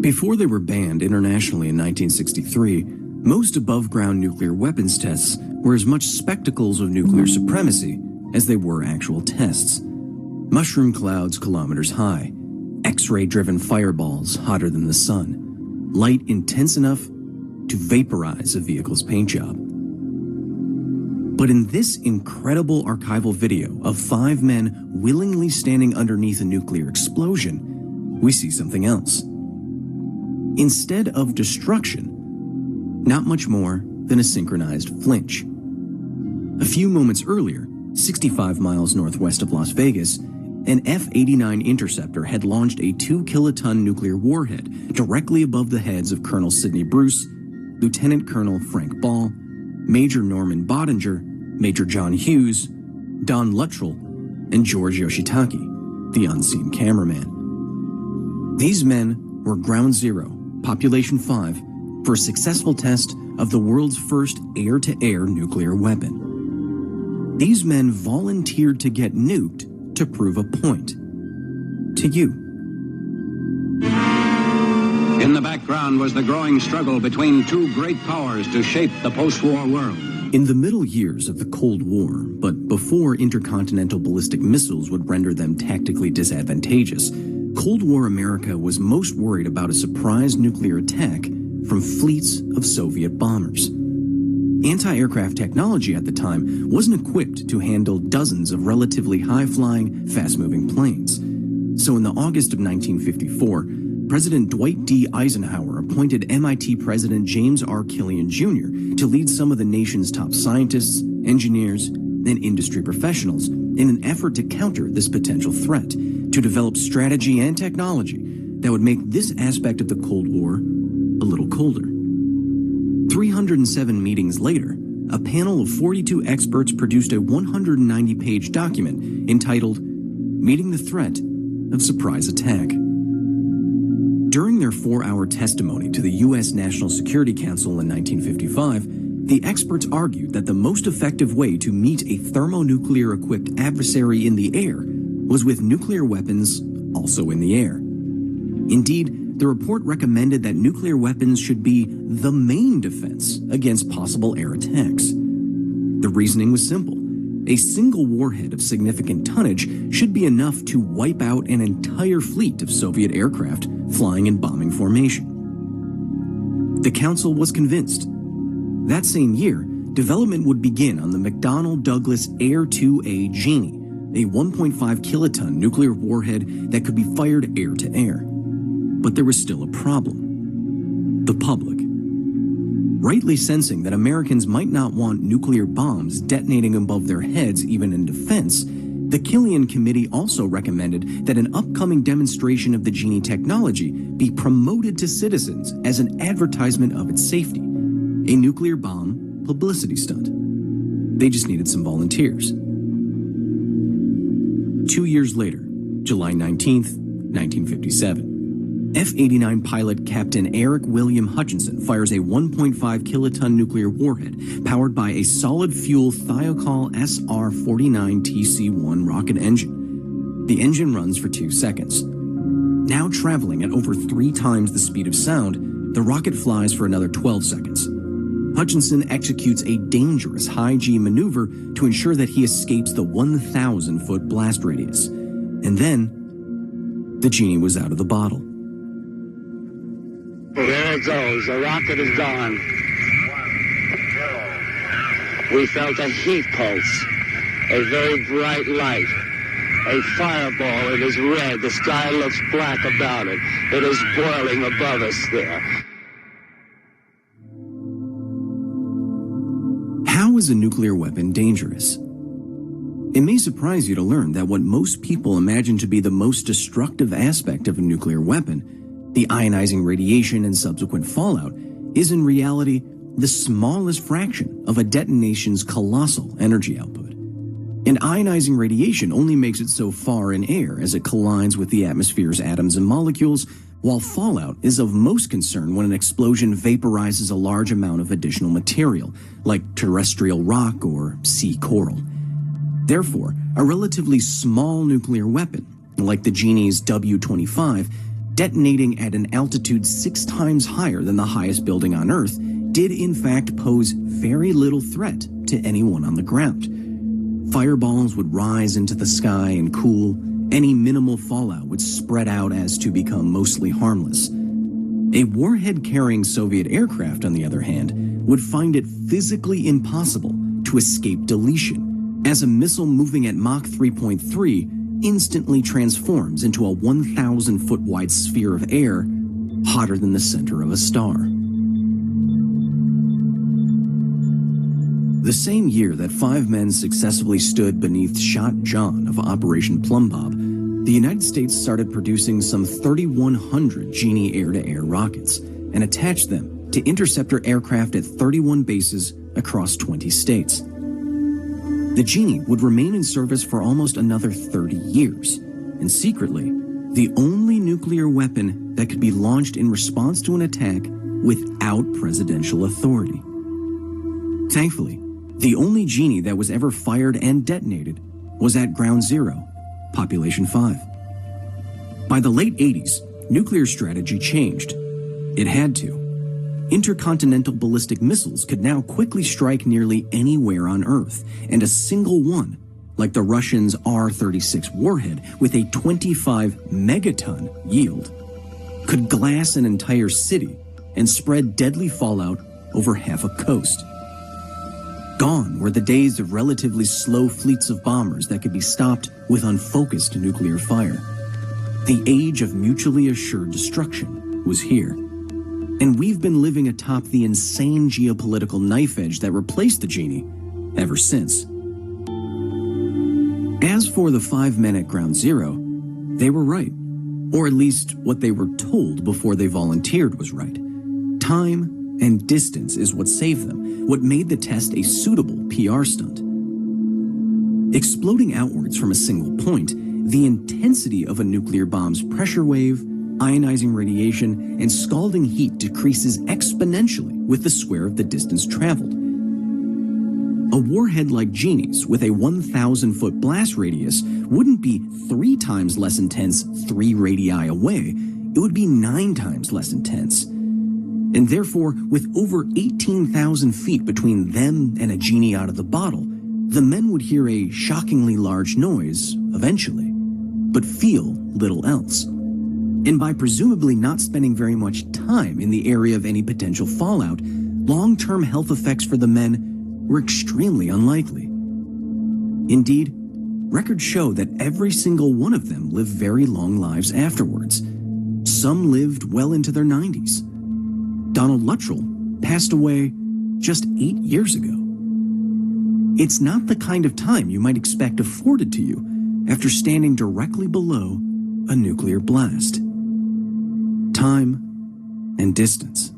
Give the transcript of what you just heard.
Before they were banned internationally in 1963, most above-ground nuclear weapons tests were as much spectacles of nuclear supremacy as they were actual tests. Mushroom clouds kilometers high, X-ray-driven fireballs hotter than the sun, light intense enough to vaporize a vehicle's paint job. But in this incredible archival video of 5 men willingly standing underneath a nuclear explosion, we see something else. Instead of destruction, not much more than a synchronized flinch. A few moments earlier, 65 miles northwest of Las Vegas, an F-89 interceptor had launched a 2-kiloton nuclear warhead directly above the heads of Colonel Sidney Bruce, Lieutenant Colonel Frank Ball, Major Norman Bottinger, Major John Hughes, Don Luttrell, and George Yoshitake, the unseen cameraman. These men were Ground Zero, Population 5, for a successful test of the world's first air-to-air nuclear weapon. These men volunteered to get nuked to prove a point. To you. In the background was the growing struggle between two great powers to shape the post-war world. In the middle years of the Cold War, but before intercontinental ballistic missiles would render them tactically disadvantageous, Cold War America was most worried about a surprise nuclear attack from fleets of Soviet bombers. Anti-aircraft technology at the time wasn't equipped to handle dozens of relatively high-flying, fast-moving planes. So in the August of 1954, President Dwight D. Eisenhower appointed MIT President James R. Killian Jr. to lead some of the nation's top scientists, engineers, and industry professionals in an effort to counter this potential threat, to develop strategy and technology that would make this aspect of the Cold War a little colder. 307 meetings later, a panel of 42 experts produced a 190-page document entitled Meeting the Threat of Surprise Attack. During their 4-hour testimony to the U.S. National Security Council in 1955, the experts argued that the most effective way to meet a thermonuclear-equipped adversary in the air was with nuclear weapons also in the air. Indeed, the report recommended that nuclear weapons should be the main defense against possible air attacks. The reasoning was simple. A single warhead of significant tonnage should be enough to wipe out an entire fleet of Soviet aircraft flying in bombing formation. The Council was convinced. That same year, development would begin on the McDonnell Douglas Air-2A Genie, a 1.5 kiloton nuclear warhead that could be fired air-to-air. But there was still a problem. The public. Rightly sensing that Americans might not want nuclear bombs detonating above their heads even in defense, the Killian Committee also recommended that an upcoming demonstration of the Genie technology be promoted to citizens as an advertisement of its safety, a nuclear bomb publicity stunt. They just needed some volunteers. 2 years later, July 19th, 1957. F-89 pilot Captain Eric William Hutchinson fires a 1.5 kiloton nuclear warhead powered by a solid-fuel Thiokol SR-49TC-1 rocket engine. The engine runs for 2 seconds. Now traveling at over 3 times the speed of sound, the rocket flies for another 12 seconds. Hutchinson executes a dangerous high-G maneuver to ensure that he escapes the 1,000-foot blast radius. And then, the Genie was out of the bottle. There it goes. The rocket is gone. We felt a heat pulse, a very bright light, a fireball. It is red. The sky looks black about it. It is boiling above us there. How is a nuclear weapon dangerous? It may surprise you to learn that what most people imagine to be the most destructive aspect of a nuclear weapon, the ionizing radiation and subsequent fallout, is in reality the smallest fraction of a detonation's colossal energy output. And ionizing radiation only makes it so far in air as it collides with the atmosphere's atoms and molecules, while fallout is of most concern when an explosion vaporizes a large amount of additional material, like terrestrial rock or sea coral. Therefore, a relatively small nuclear weapon, like the Genie's W-25, detonating at an altitude 6 times higher than the highest building on Earth, did in fact pose very little threat to anyone on the ground. Fireballs would rise into the sky and cool. Any minimal fallout would spread out as to become mostly harmless. A warhead-carrying Soviet aircraft, on the other hand, would find it physically impossible to escape deletion, as a missile moving at Mach 3.3 instantly transforms into a 1,000-foot wide sphere of air, hotter than the center of a star. The same year that 5 men successfully stood beneath Shot John of Operation Plum Bob, the United States started producing some 3,100 Genie air-to-air rockets and attached them to interceptor aircraft at 31 bases across 20 states. The Genie would remain in service for almost another 30 years, and secretly, the only nuclear weapon that could be launched in response to an attack without presidential authority. Thankfully, the only Genie that was ever fired and detonated was at Ground Zero, Population 5. By the late 80s, nuclear strategy changed. It had to. Intercontinental ballistic missiles could now quickly strike nearly anywhere on Earth, and a single one, like the Russians' R-36 warhead with a 25 megaton yield, could glass an entire city and spread deadly fallout over half a coast. Gone were the days of relatively slow fleets of bombers that could be stopped with unfocused nuclear fire. The age of mutually assured destruction was here. And we've been living atop the insane geopolitical knife edge that replaced the Genie ever since. As for the 5 men at Ground Zero, they were right. Or at least what they were told before they volunteered was right. Time and distance is what saved them, what made the test a suitable PR stunt. Exploding outwards from a single point, the intensity of a nuclear bomb's pressure wave, ionizing radiation, and scalding heat decreases exponentially with the square of the distance traveled. A warhead like Genie's with a 1,000-foot blast radius wouldn't be 3 times less intense 3 radii away, it would be 9 times less intense. And therefore, with over 18,000 feet between them and a Genie out of the bottle, the men would hear a shockingly large noise eventually, but feel little else. And by presumably not spending very much time in the area of any potential fallout, long-term health effects for the men were extremely unlikely. Indeed, records show that every single one of them lived very long lives afterwards. Some lived well into their 90s. Donald Luttrell passed away just 8 years ago. It's not the kind of time you might expect afforded to you after standing directly below a nuclear blast. Time and distance.